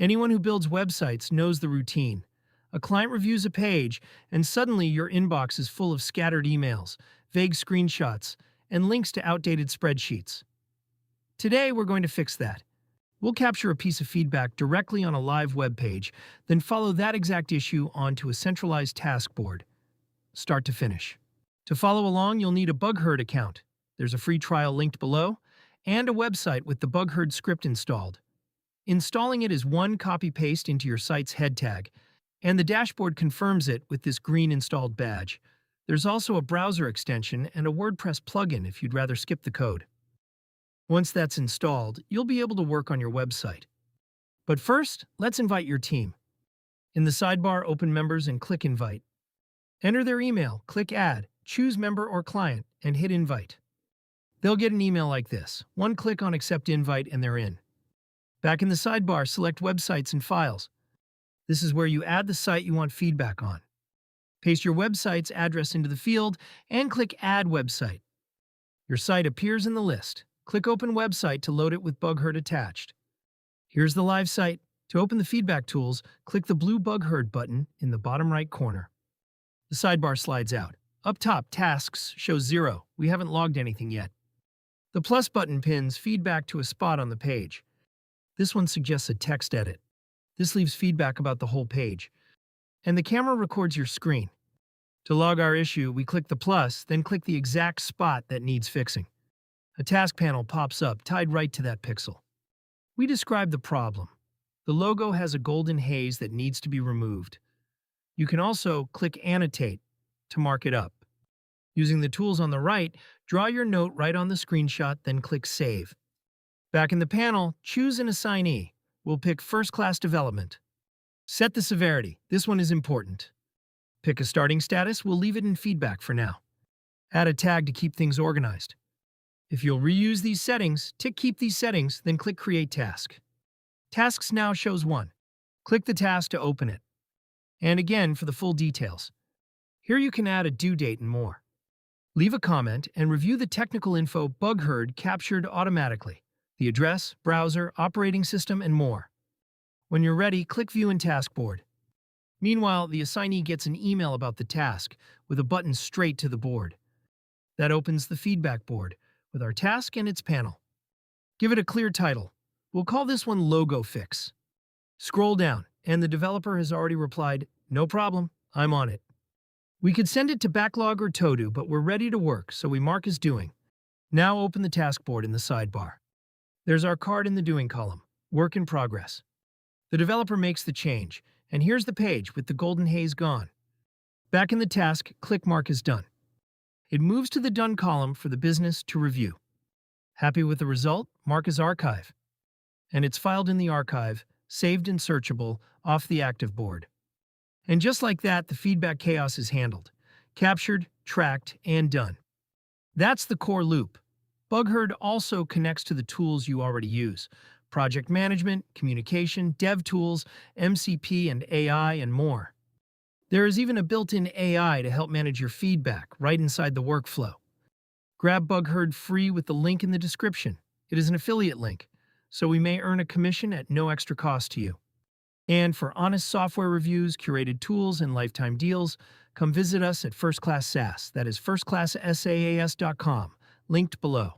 Anyone who builds websites knows the routine. A client reviews a page, and suddenly your inbox is full of scattered emails, vague screenshots, and links to outdated spreadsheets. Today, we're going to fix that. We'll capture a piece of feedback directly on a live web page, then follow that exact issue onto a centralized task board, start to finish. To follow along, you'll need a BugHerd account. There's a free trial linked below, and a website with the BugHerd script installed. Installing it is one copy-paste into your site's head tag, and the dashboard confirms it with this green installed badge. There's also a browser extension and a WordPress plugin if you'd rather skip the code. Once that's installed, you'll be able to work on your website. But first, let's invite your team. In the sidebar, open members and click Invite. Enter their email, click Add, choose Member or Client, and hit Invite. They'll get an email like this. One click on Accept Invite and they're in. Back in the sidebar, select Websites and Files. This is where you add the site you want feedback on. Paste your website's address into the field and click Add Website. Your site appears in the list. Click Open Website to load it with BugHerd attached. Here's the live site. To open the feedback tools, click the blue BugHerd button in the bottom right corner. The sidebar slides out. Up top, Tasks shows 0. We haven't logged anything yet. The plus button pins feedback to a spot on the page. This one suggests a text edit. This leaves feedback about the whole page. And the camera records your screen. To log our issue, we click the plus, then click the exact spot that needs fixing. A task panel pops up, tied right to that pixel. We describe the problem. The logo has a golden haze that needs to be removed. You can also click Annotate to mark it up. Using the tools on the right, draw your note right on the screenshot, then click Save. Back in the panel, choose an assignee. We'll pick First Class Development. Set the severity. This one is important. Pick a starting status. We'll leave it in feedback for now. Add a tag to keep things organized. If you'll reuse these settings, tick Keep these settings, then click Create Task. Tasks now shows 1. Click the task to open it. And again for the full details. Here you can add a due date and more. Leave a comment and review the technical info BugHerd captured automatically. The address, browser, operating system, and more. When you're ready, click View in Taskboard. Meanwhile, the assignee gets an email about the task with a button straight to the board. That opens the feedback board with our task and its panel. Give it a clear title. We'll call this one Logo Fix. Scroll down, and the developer has already replied, "No problem, I'm on it." We could send it to Backlog or Todo, but we're ready to work, so we mark as doing. Now open the task board in the sidebar. There's our card in the Doing column, Work in Progress. The developer makes the change, and here's the page with the golden haze gone. Back in the task, click Mark as Done. It moves to the Done column for the business to review. Happy with the result? Mark as Archive. And it's filed in the archive, saved and searchable, off the active board. And just like that, the feedback chaos is handled, captured, tracked, and done. That's the core loop. BugHerd also connects to the tools you already use: project management, communication, dev tools, MCP and AI, and more. There is even a built-in AI to help manage your feedback right inside the workflow. Grab BugHerd free with the link in the description. It is an affiliate link, so we may earn a commission at no extra cost to you. And for honest software reviews, curated tools, and lifetime deals, come visit us at First Class SaaS. That is firstclasssaas.com, linked below.